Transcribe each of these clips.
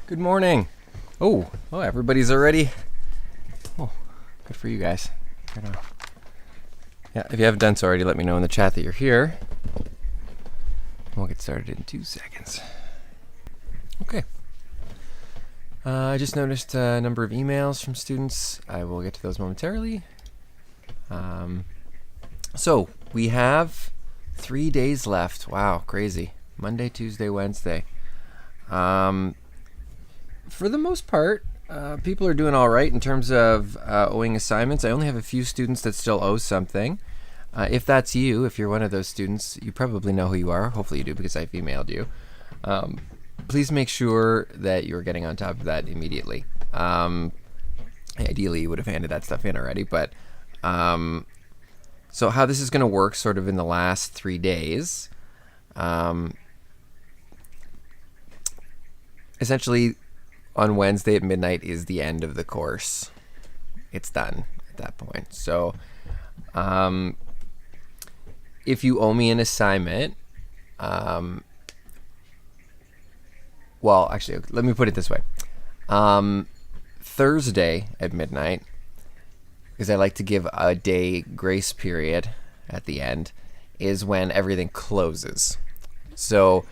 Good morning. Oh, everybody's already. Oh, good for you guys. Right on. Yeah, if you haven't done so already, let me know in the chat that you're here. We'll get started in 2 seconds. Okay. I just noticed a number of emails from students. I will get to those momentarily. So we have 3 days left. Wow, crazy. Monday, Tuesday, Wednesday. For the most part, people are doing all right in terms of owing assignments. I only have a few students that still owe something. If that's you, if you're one of those students, you probably know who you are. Hopefully you do, because I've emailed you. Please make sure that you're getting on top of that immediately. Ideally, you would have handed that stuff in already, but so how this is going to work sort of in the last 3 days, essentially on Wednesday at midnight is the end of the course. It's done at that point. So if you owe me an assignment, well, actually, let me put it this way. Thursday at midnight, because I like to give a day grace period at the end, is when everything closes. So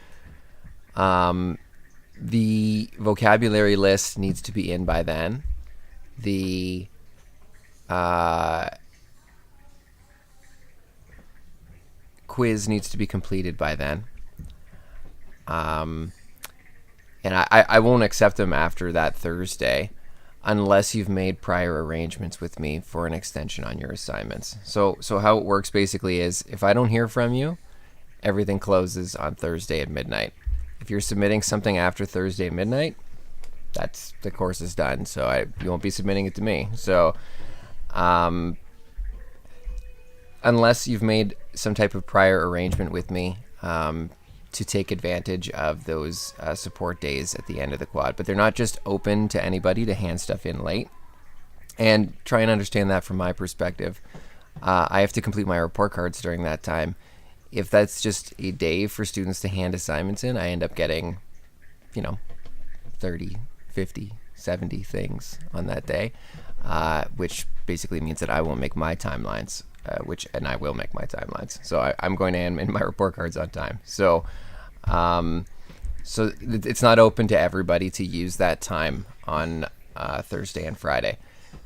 the vocabulary list needs to be in by then. The quiz needs to be completed by then. And I won't accept them after that Thursday unless you've made prior arrangements with me for an extension on your assignments. So how it works basically is, if I don't hear from you, everything closes on Thursday at midnight. If you're submitting something after Thursday at midnight, the course is done. So you won't be submitting it to me. So unless you've made some type of prior arrangement with me to take advantage of those support days at the end of the quad. But they're not just open to anybody to hand stuff in late. And try and understand that from my perspective. I have to complete my report cards during that time. If that's just a day for students to hand assignments in, I end up getting, 30, 50, 70 things on that day, which basically means that I won't make my timelines, and I will make my timelines. So I'm going to hand in my report cards on time. So it's not open to everybody to use that time on Thursday and Friday.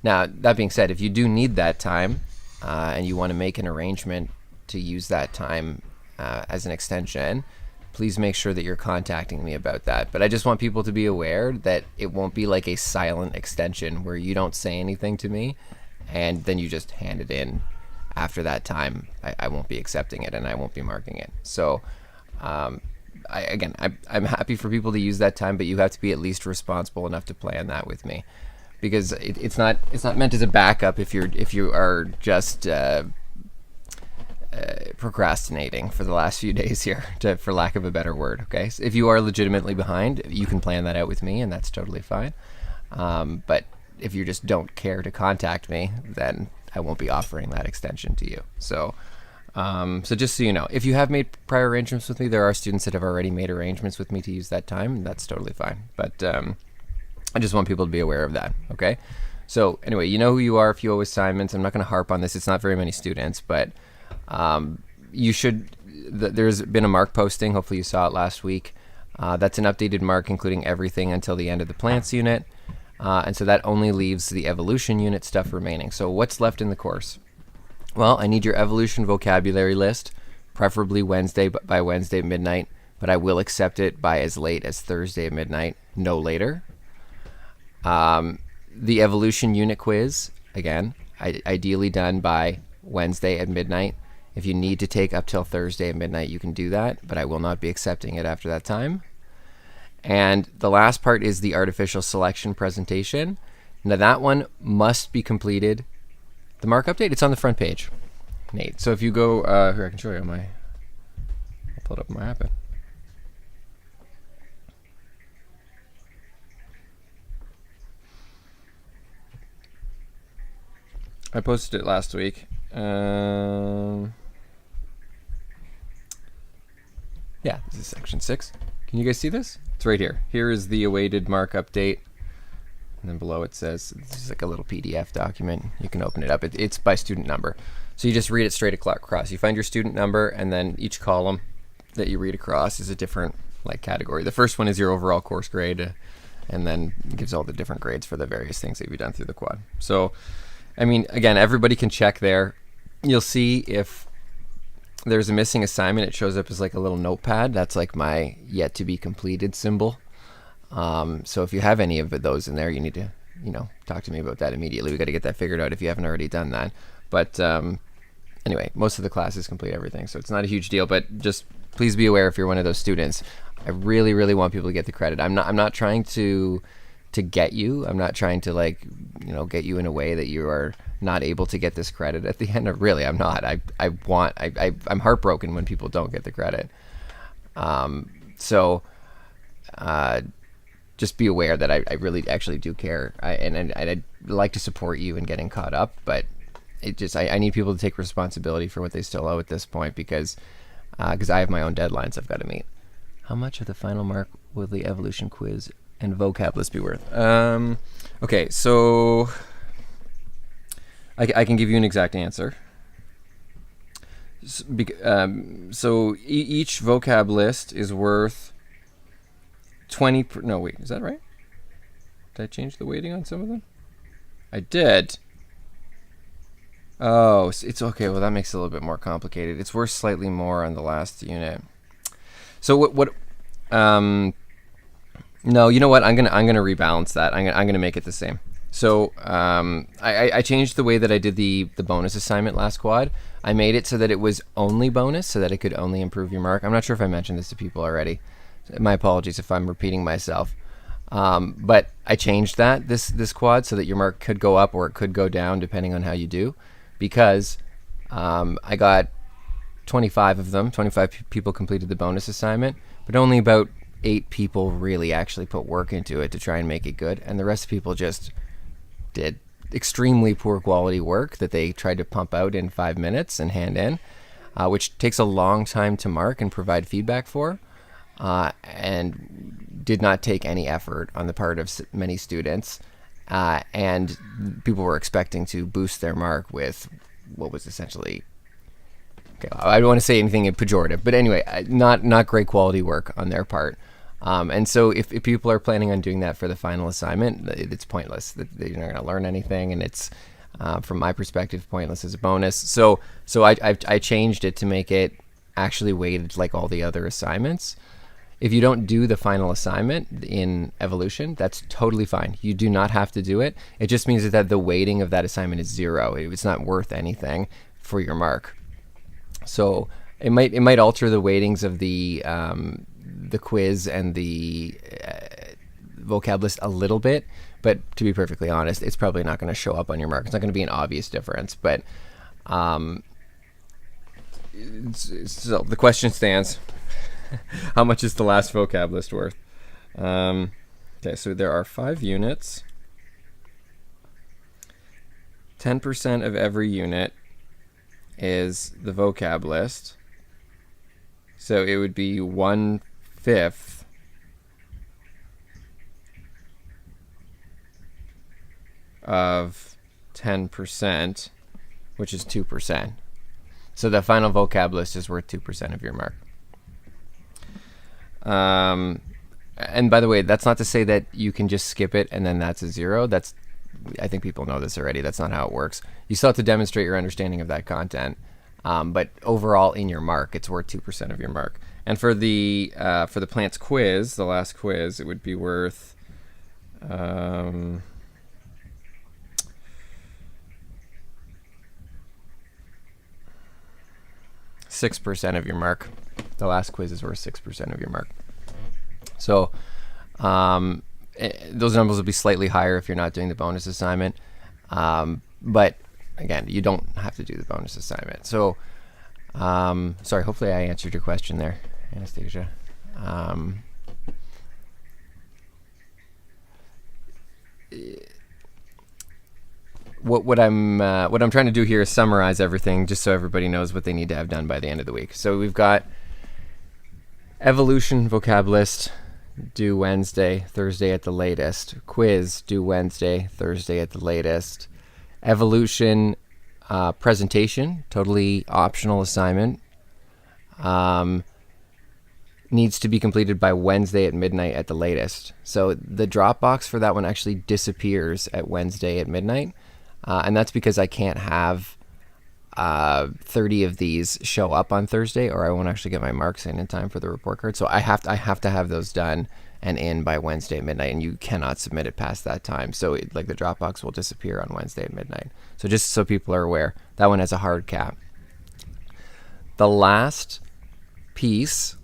Now, that being said, if you do need that time and you want to make an arrangement to use that time as an extension, please make sure that you're contacting me about that. But I just want people to be aware that it won't be like a silent extension where you don't say anything to me and then you just hand it in after that time. I won't be accepting it and I won't be marking it. So I'm happy for people to use that time, but you have to be at least responsible enough to plan that with me, because it's not meant as a backup if you are just procrastinating for the last few days here, for lack of a better word. Okay, so if you are legitimately behind, you can plan that out with me, and that's totally fine. But if you just don't care to contact me, then I won't be offering that extension to you. So just so you know, if you have made prior arrangements with me, there are students that have already made arrangements with me to use that time, and that's totally fine. But I just want people to be aware of that. Okay, so anyway, you know who you are if you owe assignments. I'm not going to harp on this. It's not very many students, but you should. There's been a mark posting. Hopefully you saw it last week. That's an updated mark including everything until the end of the plants unit. And so that only leaves the evolution unit stuff remaining. So what's left in the course? Well, I need your evolution vocabulary list, preferably by Wednesday at midnight, but I will accept it by as late as Thursday at midnight, no later. The evolution unit quiz, again, ideally done by Wednesday at midnight. If you need to take up till Thursday at midnight, you can do that, but I will not be accepting it after that time. And the last part is the artificial selection presentation. Now that one must be completed. The mark update, it's on the front page, Nate. So if you go, here, I can show you I'll pull it up on my iPad. I posted it last week. Yeah, this is section 6. Can you guys see this? It's right here. Here is the awaited mark update. And then below it says, this is like a little PDF document. You can open it up. It's by student number. So you just read it straight across. You find your student number, and then each column that you read across is a different like category. The first one is your overall course grade, and then it gives all the different grades for the various things that you've done through the quad. So, I mean, again, everybody can check there. You'll see if there's a missing assignment, it shows up as like a little notepad. That's like my yet to be completed symbol. So if you have any of those in there, you need to, talk to me about that immediately. We got to get that figured out if you haven't already done that. But anyway, most of the classes complete everything, so it's not a huge deal. But just please be aware if you're one of those students. I really, really want people to get the credit. I'm not trying to get you. I'm not trying to get you in a way that you are not able to get this credit at the end. Really, I'm not. I'm heartbroken when people don't get the credit. Just be aware that I really actually do care, and I'd like to support you in getting caught up, but I need people to take responsibility for what they still owe at this point, because I have my own deadlines I've got to meet. How much of the final mark will the evolution quiz and vocab list be worth? Okay, so I can give you an exact answer. So each vocab list is worth 20. No, wait, is that right? Did I change the weighting on some of them? I did. Oh, it's okay. Well, that makes it a little bit more complicated. It's worth slightly more on the last unit. So what? No, you know what? I'm gonna rebalance that. I'm gonna make it the same. So I changed the way that I did the bonus assignment last quad. I made it so that it was only bonus, so that it could only improve your mark. I'm not sure if I mentioned this to people already. My apologies if I'm repeating myself. But I changed that this quad so that your mark could go up or it could go down depending on how you do, because I got 25 people completed the bonus assignment, but only about 8 people really actually put work into it to try and make it good, and the rest of people just did extremely poor quality work that they tried to pump out in 5 minutes and hand in, which takes a long time to mark and provide feedback for, and did not take any effort on the part of many students, and people were expecting to boost their mark with what was essentially, okay, I don't want to say anything pejorative, but anyway, not great quality work on their part. And so if people are planning on doing that for the final assignment, it's pointless. You're not going to learn anything, and it's, from my perspective, pointless as a bonus. So I changed it to make it actually weighted like all the other assignments. If you don't do the final assignment in evolution, that's totally fine. You do not have to do it. It just means that the weighting of that assignment is 0. It's not worth anything for your mark. So it might alter the weightings of the quiz and the vocab list a little bit, but to be perfectly honest, it's probably not going to show up on your mark. It's not going to be an obvious difference, but so the question stands. How much is the last vocab list worth? Okay, so there are 5 units. 10% of every unit is the vocab list. So it would be 1/5 of 10%, which is 2%. So the final vocab list is worth 2% of your mark. And by the way, that's not to say that you can just skip it and then that's a 0. I think people know this already. That's not how it works. You still have to demonstrate your understanding of that content. But overall in your mark, it's worth 2% of your mark. And for the plants quiz, the last quiz, it would be worth 6% of your mark. The last quiz is worth 6% of your mark. So those numbers will be slightly higher if you're not doing the bonus assignment. But again, you don't have to do the bonus assignment. So sorry, hopefully I answered your question there, Anastasia. What I'm trying to do here is summarize everything just so everybody knows what they need to have done by the end of the week. So we've got Evolution vocab list, due Wednesday, Thursday at the latest. Quiz, due Wednesday, Thursday at the latest. Evolution presentation, totally optional assignment. Needs to be completed by Wednesday at midnight at the latest. So the Dropbox for that one actually disappears at Wednesday at midnight. And that's because I can't have 30 of these show up on Thursday, or I won't actually get my marks in time for the report card. So I have to have those done and in by Wednesday at midnight, and you cannot submit it past that time. So like the Dropbox will disappear on Wednesday at midnight. So just so people are aware, that one has a hard cap. The last piece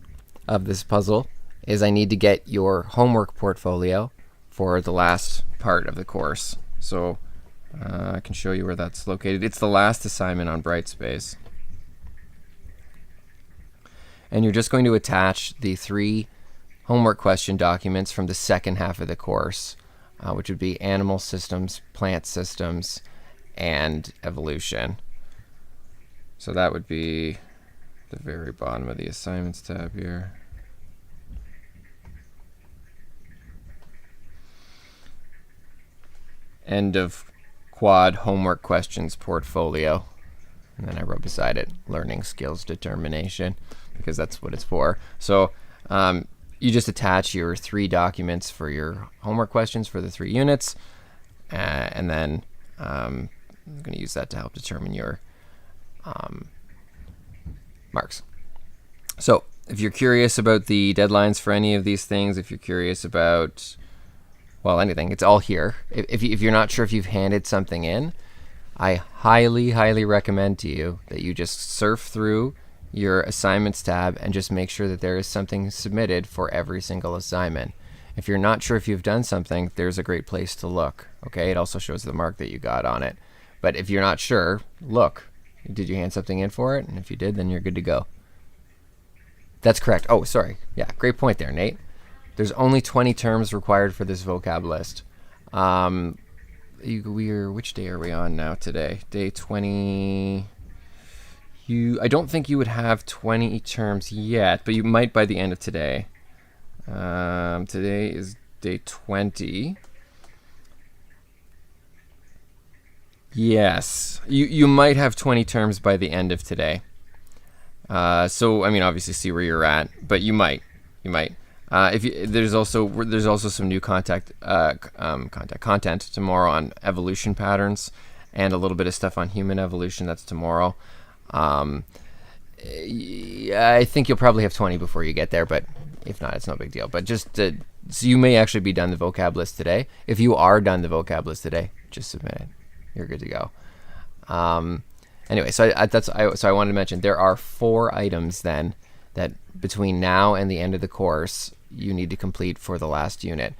of this puzzle is I need to get your homework portfolio for the last part of the course. So I can show you where that's located. It's the last assignment on Brightspace. And you're just going to attach the 3 homework question documents from the second half of the course, which would be animal systems, plant systems, and evolution. So that would be the very bottom of the assignments tab here. End of quad homework questions portfolio. And then I wrote beside it, learning skills determination, because that's what it's for. So you just attach your 3 documents for your homework questions for the 3 units. And then I'm going to use that to help determine your marks. So if you're curious about the deadlines for any of these things, if you're curious about, well, anything, it's all here. If you're not sure if you've handed something in, I highly recommend to you that you just surf through your assignments tab and just make sure that there is something submitted for every single assignment. If you're not sure if you've done something, there's a great place to look. Okay, it also shows the mark that you got on it. But if you're not sure, look. Did you hand something in for it? And if you did, then you're good to go. That's correct. Oh, sorry. Yeah, great point there, Nate. There's only 20 terms required for this vocab list. Which day are we on now today? Day 20. I don't think you would have 20 terms yet, but you might by the end of today. Today is day 20. Yes, you might have 20 terms by the end of today. So I mean, obviously, see where you're at, but you might. There's also some new content tomorrow on evolution patterns, and a little bit of stuff on human evolution. That's tomorrow. I think you'll probably have 20 before you get there, but if not, it's no big deal. But just so you may actually be done the vocab list today. If you are done the vocab list today, just submit it. You're good to go. Anyway, so I wanted to mention there are 4 items then that between now and the end of the course you need to complete for the last unit.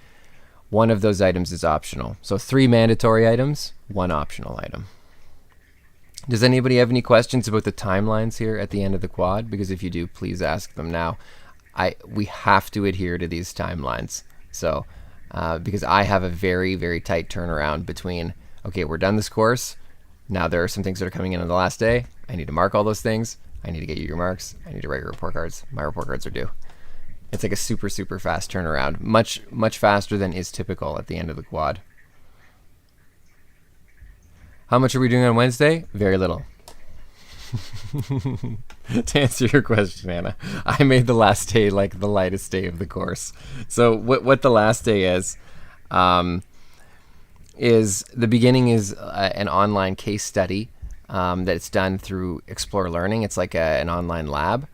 One of those items is optional. So 3 mandatory items, 1 optional item. Does anybody have any questions about the timelines here at the end of the quad? Because if you do, please ask them now. We have to adhere to these timelines. So because I have a very tight turnaround between, okay, we're done this course. Now there are some things that are coming in on the last day. I need to mark all those things. I need to get you your marks. I need to write your report cards. My report cards are due. It's like a super fast turnaround. Much faster than is typical at the end of the quad. How much are we doing on Wednesday? Very little. To answer your question, Anna, I made the last day like the lightest day of the course. So what the last day is the beginning is an online case study that's done through Explore Learning. It's like an online lab.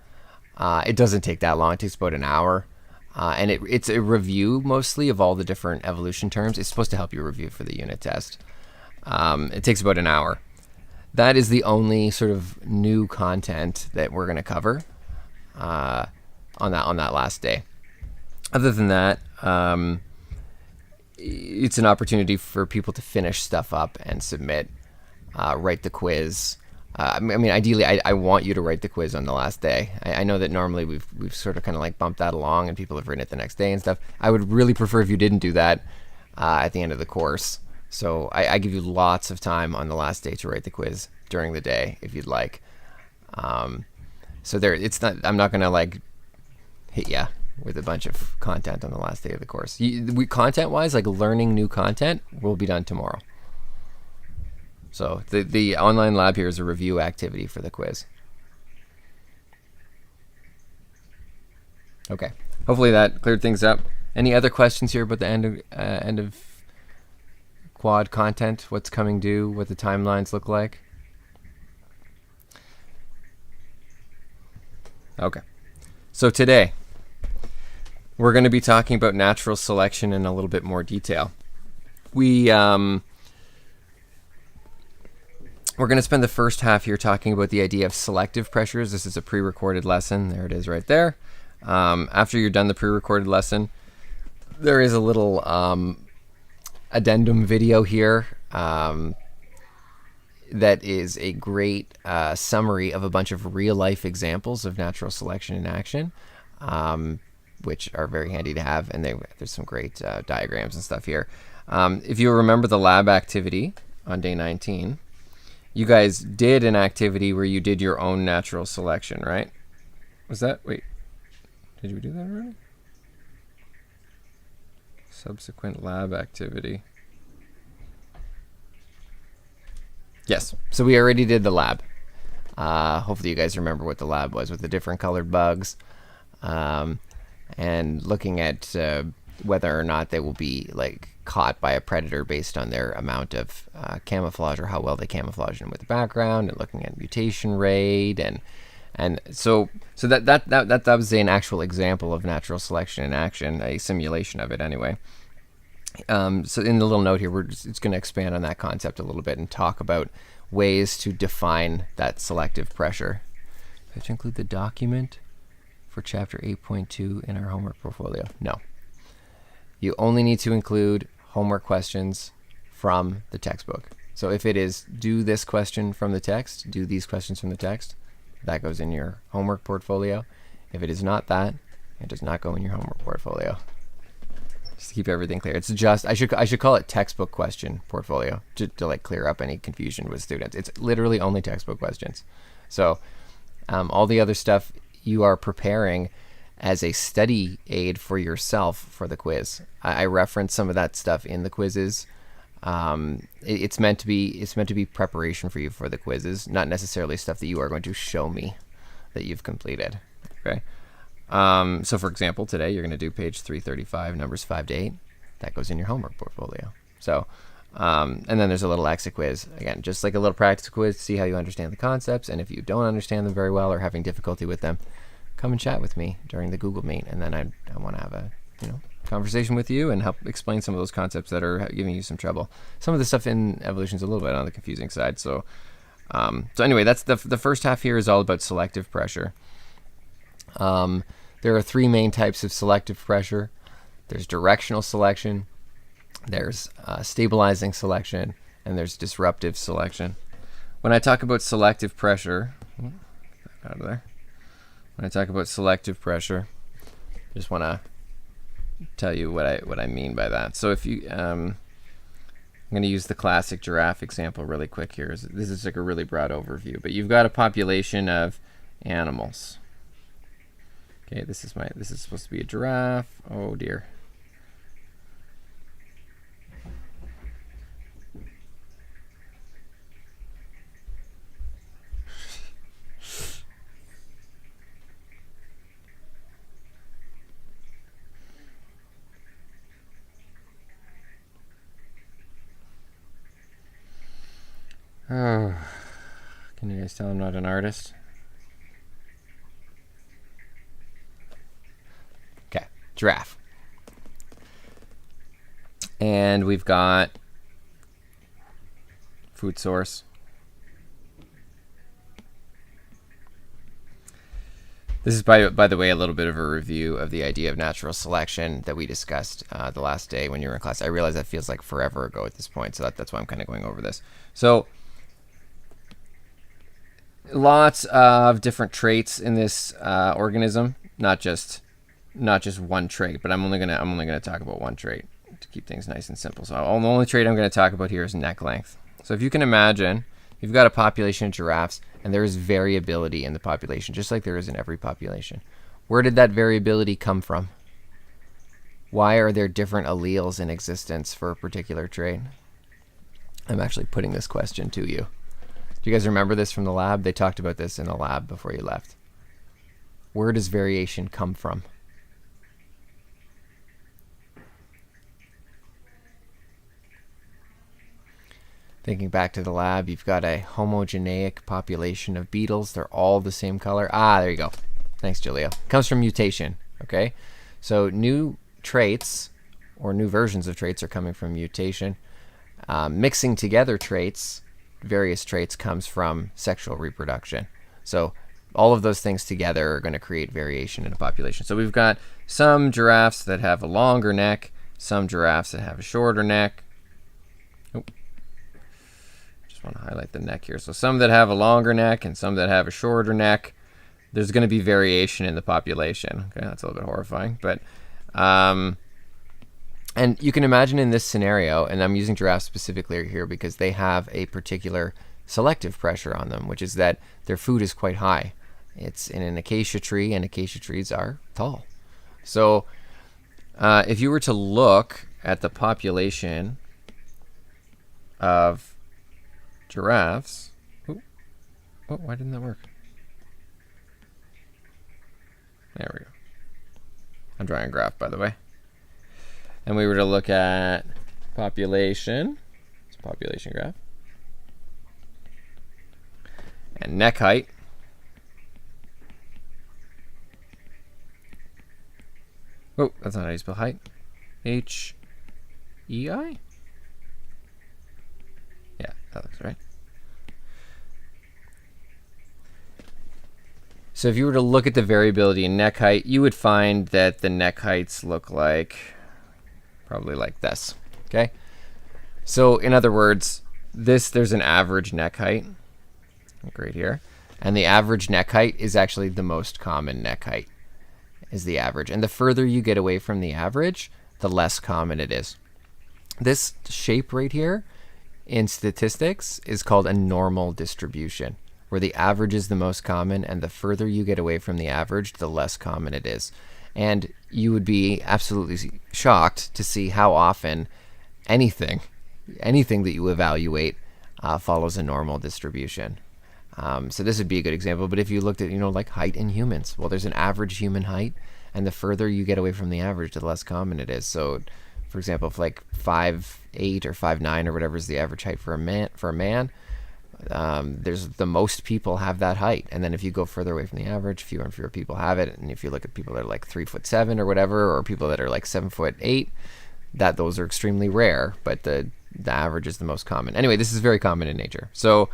It doesn't take that long. It takes about an hour. And it's a review mostly of all the different evolution terms. It's supposed to help you review for the unit test. It takes about an hour. That is the only sort of new content that we're going to cover on that last day. Other than that, it's an opportunity for people to finish stuff up and submit, write the quiz. I mean, ideally, I want you to write the quiz on the last day. I know that normally we've sort of kind of like bumped that along and people have written it the next day and stuff. I would really prefer if you didn't do that at the end of the course. So I give you lots of time on the last day to write the quiz during the day if you'd like. So there, it's not. I'm not gonna like hit ya with a bunch of content on the last day of the course. Content-wise, like learning new content, will be done tomorrow. So the online lab here is a review activity for the quiz. Okay, hopefully that cleared things up. Any other questions here about the end of quad content? What's coming due? What the timelines look like? Okay, so today we're going to be talking about natural selection in a little bit more detail. We're going to spend the first half here talking about the idea of selective pressures. This is a pre-recorded lesson. There it is right there. After you're done the pre-recorded lesson, there is a little addendum video here that is a great summary of a bunch of real-life examples of natural selection in action, which are very handy to have, and there's some great diagrams and stuff here. If you remember the lab activity on day 19, you guys did an activity where you did your own natural selection, right? Was that, wait, did we do that already? Subsequent lab activity. Yes, so we already did the lab. Hopefully you guys remember what the lab was with the different colored bugs, and looking at whether or not they will be like caught by a predator based on their amount of camouflage, or how well they camouflage in with the background, and looking at mutation rate, and so that was an actual example of natural selection in action, a simulation of it anyway. So in the little note here, it's going to expand on that concept a little bit and talk about ways to define that selective pressure. Do I have to include the document for chapter 8.2 in our homework portfolio? No. You only need to include homework questions from the textbook. So if it is do this question from the text, do these questions from the text, that goes in your homework portfolio. If it is not that, it does not go in your homework portfolio. Just to keep everything clear. It's just, I should call it textbook question portfolio to like clear up any confusion with students. It's literally only textbook questions. So all the other stuff you are preparing as a study aid for yourself for the quiz. I reference some of that stuff in the quizzes. It's meant to be preparation for you for the quizzes, not necessarily stuff that you are going to show me that you've completed. Okay. So for example, today you're going to do page 335, numbers 5 to 8. That goes in your homework portfolio. So, and then there's a little exit quiz. Again, just like a little practice quiz to see how you understand the concepts. And if you don't understand them very well or having difficulty with them, come and chat with me during the Google Meet. And then I want to have a conversation with you and help explain some of those concepts that are giving you some trouble. Some of the stuff in evolution is a little bit on the confusing side. So, so anyway, that's the first half here is all about selective pressure. There are three main types of selective pressure. There's directional selection, there's stabilizing selection, and there's disruptive selection. When I talk about selective pressure, out of there. When I talk about selective pressure, I just want to tell you what I mean by that. So if you, I'm going to use the classic giraffe example really quick here. This is like a really broad overview, but you've got a population of animals. Okay, this is supposed to be a giraffe. Oh dear. Oh, can you guys tell I'm not an artist? Okay, giraffe. And we've got food source. This is, by the way, a little bit of a review of the idea of natural selection that we discussed the last day when you were in class. I realize that feels like forever ago at this point, so that's why I'm kind of going over this. So, lots of different traits in this organism, not just one trait, but I'm only gonna talk about one trait to keep things nice and simple. So the only trait I'm going to talk about here is neck length. So if you can imagine, you've got a population of giraffes, and there is variability in the population, just like there is in every population. Where did that variability come from? Why are there different alleles in existence for a particular trait? I'm actually putting this question to you. Do you guys remember this from the lab? They talked about this in the lab before you left. Where does variation come from? Thinking back to the lab, you've got a homogeneic population of beetles. They're all the same color. Ah, there you go. Thanks, Julia. It comes from mutation, okay? So new traits, or new versions of traits, are coming from mutation. Mixing together traits, various traits, comes from sexual reproduction. So all of those things together are going to create variation in a population. So we've got some giraffes that have a longer neck, some giraffes that have a shorter neck. I want to highlight the neck here. So some that have a longer neck and some that have a shorter neck. There's going to be variation in the population. Okay, that's a little bit horrifying, but and you can imagine in this scenario, and I'm using giraffes specifically here because they have a particular selective pressure on them, which is that their food is quite high. It's in an acacia tree, and acacia trees are tall. So if you were to look at the population of giraffes. Oh, why didn't that work? There we go. I'm drawing a graph, by the way. And we were to look at population. It's a population graph. And neck height. Oh, that's not how you spell height. H-E-I? Yeah, that looks right. So if you were to look at the variability in neck height, you would find that the neck heights look like probably like this. Okay? So in other words, there's an average neck height, like right here. And the average neck height is actually the most common neck height, is the average. And the further you get away from the average, the less common it is. This shape right here in statistics is called a normal distribution, where the average is the most common, and the further you get away from the average, the less common it is. And you would be absolutely shocked to see how often anything that you evaluate follows a normal distribution. So this would be a good example. But if you looked at, like height in humans, well, there's an average human height, and the further you get away from the average, the less common it is. So, for example, if like 5'8" or 5'9" or whatever is the average height for a man, there's the most people have that height. And then if you go further away from the average, fewer and fewer people have it. And if you look at people that are like 3'7" or whatever, or people that are like 7'8", those are extremely rare, but the average is the most common. Anyway, this is very common in nature. So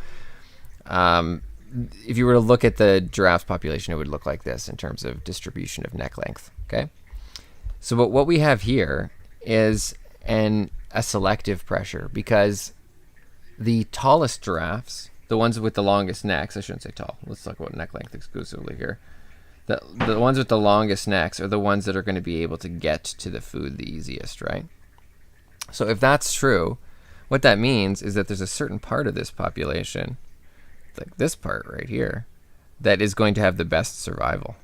if you were to look at the giraffe population, it would look like this in terms of distribution of neck length. Okay. So but what we have here is a selective pressure, because the tallest giraffes, the ones with the longest necks, I shouldn't say tall, let's talk about neck length exclusively here. The ones with the longest necks are the ones that are going to be able to get to the food the easiest, right? So if that's true, what that means is that there's a certain part of this population, like this part right here, that is going to have the best survival.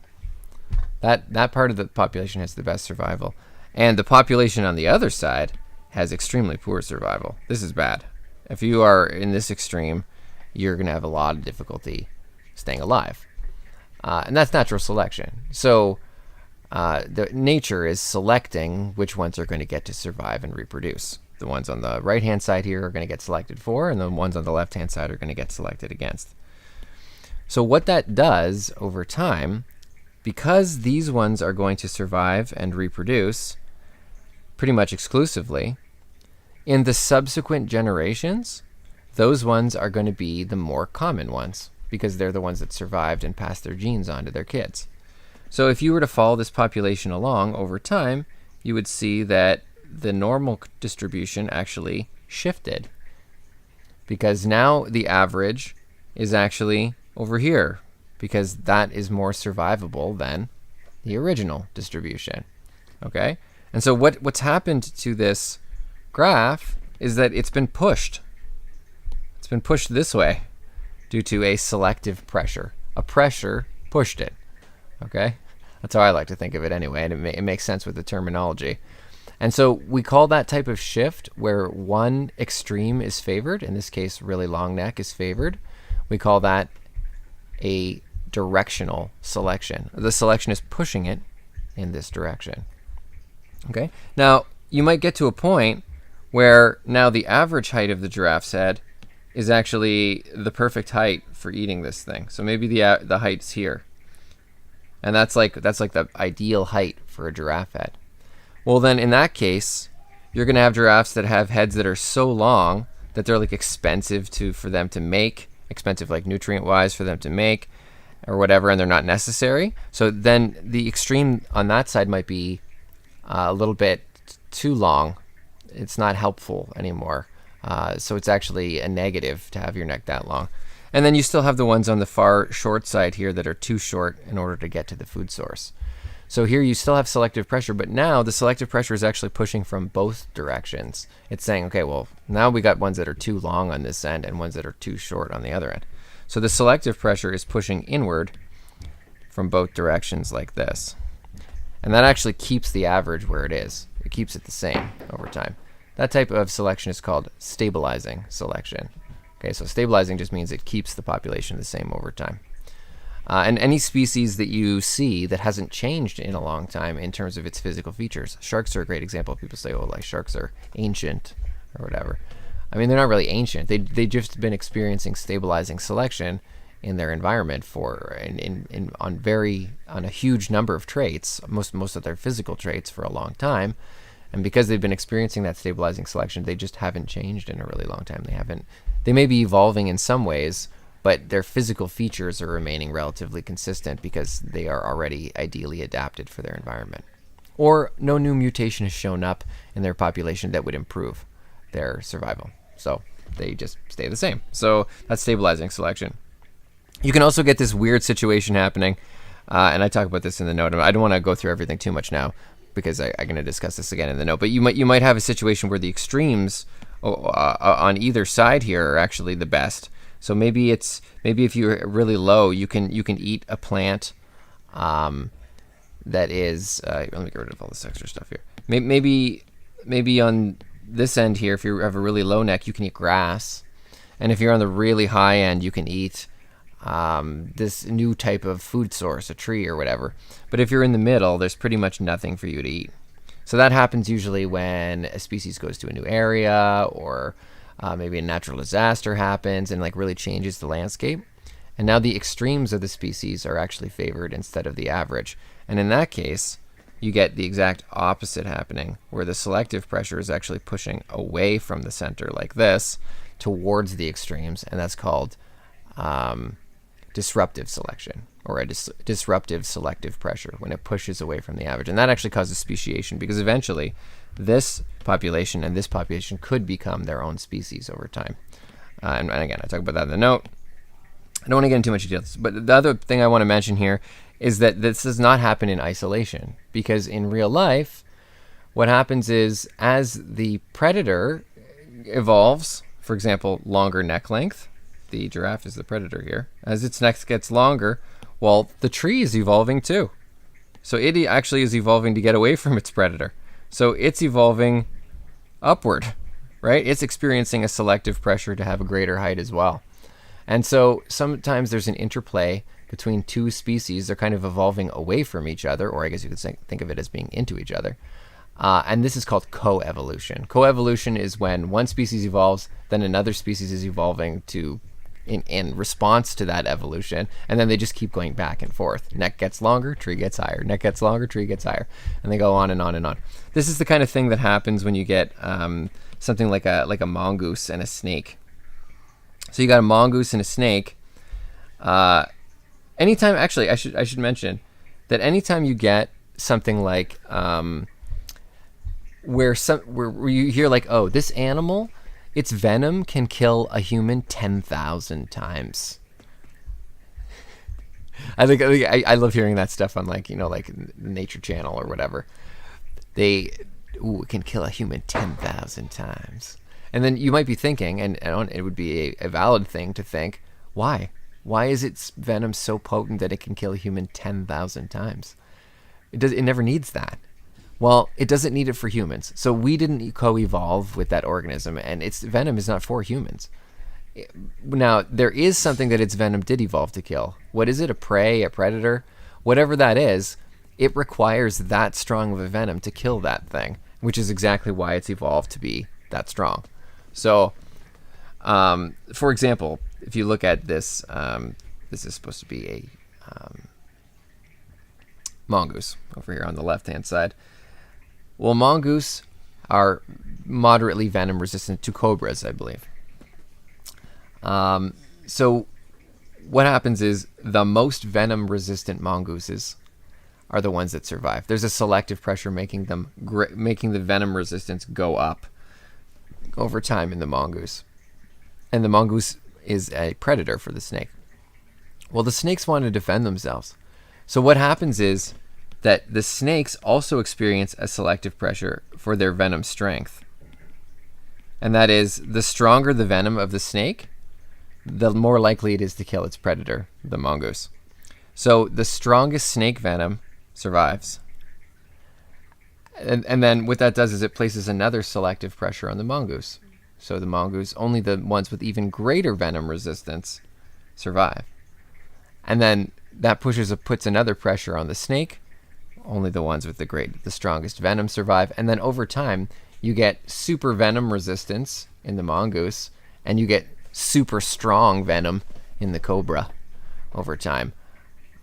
That part of the population has the best survival. And the population on the other side has extremely poor survival. This is bad. If you are in this extreme, you're going to have a lot of difficulty staying alive. And that's natural selection. So the nature is selecting which ones are going to get to survive and reproduce. The ones on the right-hand side here are going to get selected for, and the ones on the left-hand side are going to get selected against. So what that does over time, because these ones are going to survive and reproduce pretty much exclusively, in the subsequent generations, those ones are going to be the more common ones, because they're the ones that survived and passed their genes on to their kids. So if you were to follow this population along over time, you would see that the normal distribution actually shifted, because now the average is actually over here, because that is more survivable than the original distribution. Okay? And so what's happened to this graph is that it's been pushed. It's been pushed this way due to a selective pressure. A pressure pushed it. Okay? That's how I like to think of it anyway, and it makes sense with the terminology. And so we call that type of shift where one extreme is favored, in this case really long neck is favored, we call that a directional selection. The selection is pushing it in this direction. Okay. Now you might get to a point where now the average height of the giraffe's head is actually the perfect height for eating this thing. So maybe the height's here, and that's like the ideal height for a giraffe head. Well, then in that case, you're going to have giraffes that have heads that are so long that they're like expensive for them to make, expensive like nutrient-wise for them to make, or whatever, and they're not necessary. So then the extreme on that side might be a little bit too long. It's not helpful anymore. So it's actually a negative to have your neck that long. And then you still have the ones on the far short side here that are too short in order to get to the food source. So here you still have selective pressure, but now the selective pressure is actually pushing from both directions. It's saying, okay, well, now we got ones that are too long on this end and ones that are too short on the other end. So the selective pressure is pushing inward from both directions like this. And that actually keeps the average where it is. It keeps it the same over time. That type of selection is called stabilizing selection. Okay, so stabilizing just means it keeps the population the same over time. And any species that you see that hasn't changed in a long time in terms of its physical features. Sharks are a great example. People say, oh, like sharks are ancient or whatever. I mean, they're not really ancient. They've just been experiencing stabilizing selection in their environment on a huge number of traits, most of their physical traits for a long time. And because they've been experiencing that stabilizing selection, they just haven't changed in a really long time. They may be evolving in some ways, but their physical features are remaining relatively consistent because they are already ideally adapted for their environment. Or no new mutation has shown up in their population that would improve their survival. So they just stay the same. So that's stabilizing selection. You can also get this weird situation happening, and I talk about this in the note. I don't want to go through everything too much now because I'm going to discuss this again in the note. But you might have a situation where the extremes on either side here are actually the best. So maybe if you're really low, you can eat a plant that is. Let me get rid of all this extra stuff here. Maybe on this end here, if you have a really low neck, you can eat grass, and if you're on the really high end, you can eat this new type of food source, a tree or whatever. But if you're in the middle, there's pretty much nothing for you to eat. So that happens usually when a species goes to a new area, or maybe a natural disaster happens and like really changes the landscape. And now the extremes of the species are actually favored instead of the average. And in that case, you get the exact opposite happening, where the selective pressure is actually pushing away from the center like this towards the extremes, and that's called disruptive selection, or a disruptive selective pressure, when it pushes away from the average. And that actually causes speciation, because eventually this population and this population could become their own species over time. And again, I talk about that in the note. I don't want to get into too much details, but the other thing I want to mention here is that this does not happen in isolation, because in real life, what happens is as the predator evolves, for example, longer neck length, the giraffe is the predator here, as its neck gets longer, well, the tree is evolving too. So it actually is evolving to get away from its predator. So it's evolving upward, right? It's experiencing a selective pressure to have a greater height as well. And so sometimes there's an interplay between two species. They're kind of evolving away from each other, or I guess you could think of it as being into each other. And this is called coevolution. Coevolution is when one species evolves, then another species is evolving in response to that evolution, and then they just keep going back and forth. Neck gets longer, tree gets higher. Neck gets longer, tree gets higher, and they go on and on and on. This is the kind of thing that happens when you get something like a mongoose and a snake. So you got a mongoose and a snake. Anytime, actually, I should mention that anytime you get something like where you hear like, oh, this animal, its venom can kill a human 10,000 times. I love hearing that stuff on like Nature Channel or whatever. It can kill a human 10,000 times. And then you might be thinking, and it would be a valid thing to think, why? Why is its venom so potent that it can kill a human 10,000 times? It never needs that. Well, it doesn't need it for humans. So we didn't co-evolve with that organism, and its venom is not for humans. Now, there is something that its venom did evolve to kill. What is it? A prey, a predator? Whatever that is, it requires that strong of a venom to kill that thing, which is exactly why it's evolved to be that strong. So, for example, if you look at this, this is supposed to be a mongoose over here on the left-hand side. Well, mongoose are moderately venom resistant to cobras, I believe. So what happens is the most venom resistant mongooses are the ones that survive. There's a selective pressure making the venom resistance go up over time in the mongoose. And the mongoose is a predator for the snake. Well, the snakes want to defend themselves. So what happens is that the snakes also experience a selective pressure for their venom strength. And that is, the stronger the venom of the snake, the more likely it is to kill its predator, the mongoose. So the strongest snake venom survives. And then what that does is it places another selective pressure on the mongoose. So the mongoose, only the ones with even greater venom resistance survive. And then that puts another pressure on the snake. Only the ones with the strongest venom survive. And then over time, you get super venom resistance in the mongoose, and you get super strong venom in the cobra over time.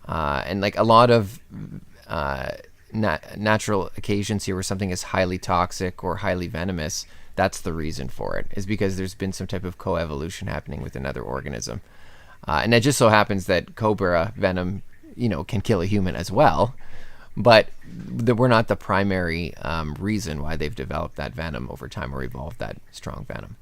And like a lot of natural occasions here where something is highly toxic or highly venomous, that's the reason for it, is because there's been some type of coevolution happening with another organism. And it just so happens that cobra venom, can kill a human as well. But we're not the primary reason why they've developed that venom over time or evolved that strong venom.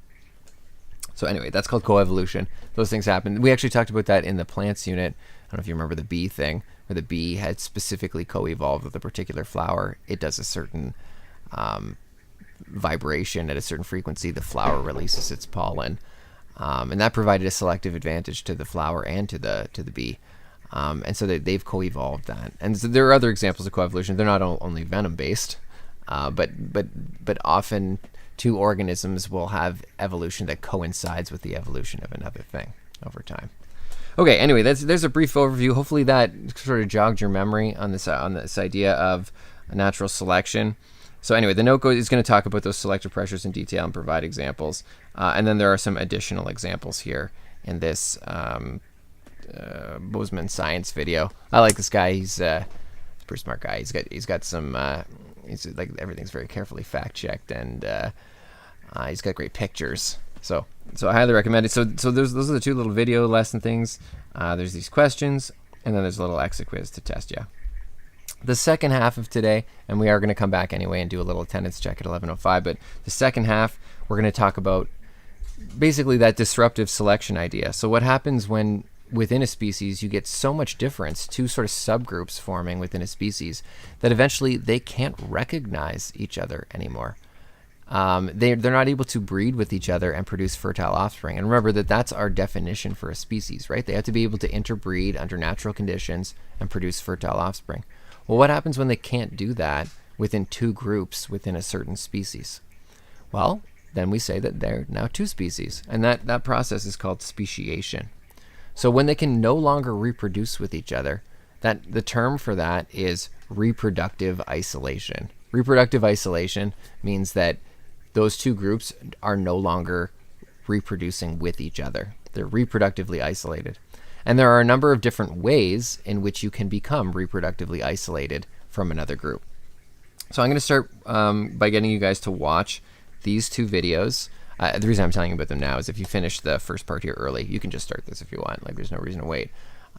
So anyway, that's called coevolution. Those things happen. We actually talked about that in the plants unit. I don't know if you remember the bee thing, where the bee had specifically co-evolved with a particular flower. It does a certain vibration at a certain frequency. The flower releases its pollen. And that provided a selective advantage to the flower and to the bee. And so they've co-evolved that. And so there are other examples of coevolution. They're not only venom-based, but often two organisms will have evolution that coincides with the evolution of another thing over time. Okay, anyway, there's a brief overview. Hopefully that sort of jogged your memory on this idea of natural selection. So anyway, the note is going to talk about those selective pressures in detail and provide examples. And then there are some additional examples here in this Bozeman science video. I like this guy. He's a pretty smart guy. He's got some he's like, everything's very carefully fact checked, and he's got great pictures. So I highly recommend it. So those are the two little video lesson things. There's these questions, and then there's a little exit quiz to test you. The second half of today, and we are going to come back anyway and do a little attendance check at 11:05, but the second half, we're going to talk about basically that disruptive selection idea. So what happens when within a species you get so much difference, two sort of subgroups forming within a species, that eventually they can't recognize each other anymore. They're not able to breed with each other and produce fertile offspring. And remember that's our definition for a species, right? They have to be able to interbreed under natural conditions and produce fertile offspring. Well, what happens when they can't do that within two groups within a certain species? Well, then we say that they're now two species, and that process is called speciation. So when they can no longer reproduce with each other, the term for that is reproductive isolation. Reproductive isolation means that those two groups are no longer reproducing with each other. They're reproductively isolated. And there are a number of different ways in which you can become reproductively isolated from another group. So I'm going to start by getting you guys to watch these two videos. The reason I'm telling you about them now is if you finish the first part here early, you can just start this if you want. Like, there's no reason to wait.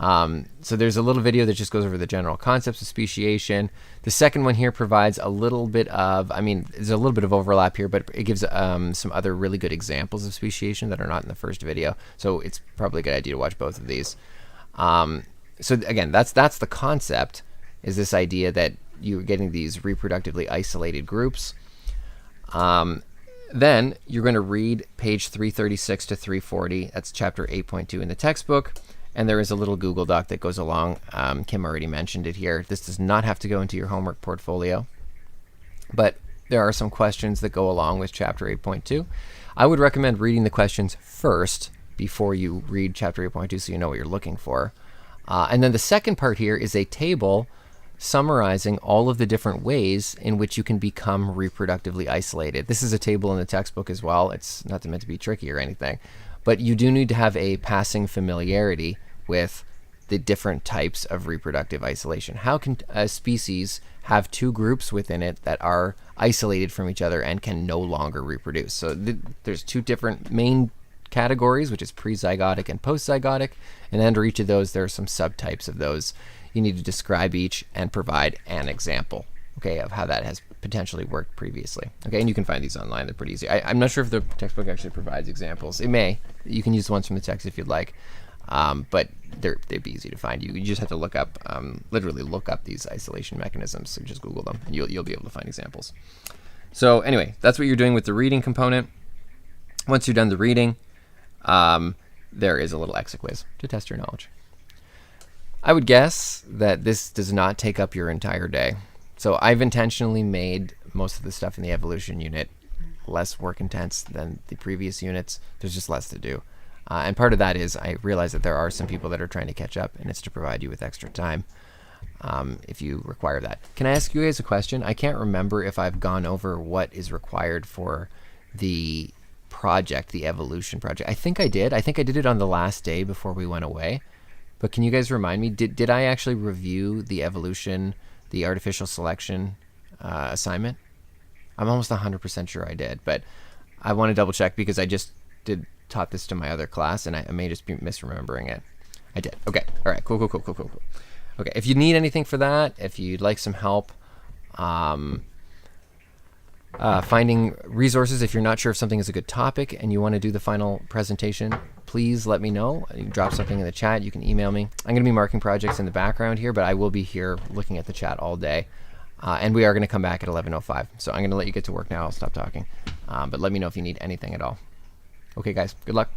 So there's a little video that just goes over the general concepts of speciation. The second one here provides a little bit of, there's a little bit of overlap here, but it gives some other really good examples of speciation that are not in the first video. So it's probably a good idea to watch both of these. So again, that's the concept, is this idea that you're getting these reproductively isolated groups. Then you're going to read page 336 to 340. That's chapter 8.2 in the textbook. And there is a little Google Doc that goes along. Kim already mentioned it here. This does not have to go into your homework portfolio, but there are some questions that go along with Chapter 8.2. I would recommend reading the questions first before you read Chapter 8.2 so you know what you're looking for. And then the second part here is a table summarizing all of the different ways in which you can become reproductively isolated. This is a table in the textbook as well. It's not meant to be tricky or anything, but you do need to have a passing familiarity with the different types of reproductive isolation. How can a species have two groups within it that are isolated from each other and can no longer reproduce? So there's two different main categories, which is prezygotic and postzygotic, and under each of those there are some subtypes of those. You need to describe each and provide an example, okay, of how that has potentially worked previously. Okay, and you can find these online. They're pretty easy. I'm not sure if the textbook actually provides examples. It may. You can use the ones from the text if you'd like, but they'd be easy to find. You just have to look up, literally look up these isolation mechanisms. So just Google them, and you'll be able to find examples. So anyway, that's what you're doing with the reading component. Once you're done the reading, there is a little exit quiz to test your knowledge. I would guess that this does not take up your entire day. So I've intentionally made most of the stuff in the evolution unit less work intense than the previous units. There's just less to do. And part of that is I realize that there are some people that are trying to catch up, and it's to provide you with extra time if you require that. Can I ask you guys a question? I can't remember if I've gone over what is required for the project, the evolution project. I think I did. I think I did it on the last day before we went away. But can you guys remind me, did I actually review the evolution, the artificial selection assignment? I'm almost 100% sure I did, but I want to double check because I just taught this to my other class and I may just be misremembering it. I did. Okay. All right. Cool. Okay. If you need anything for that, if you'd like some help finding resources, if you're not sure if something is a good topic and you want to do the final presentation, please let me know. You can drop something in the chat. You can email me. I'm going to be marking projects in the background here, but I will be here looking at the chat all day. And we are going to come back at 11:05. So I'm going to let you get to work now. I'll stop talking. But let me know if you need anything at all. Okay, guys. Good luck.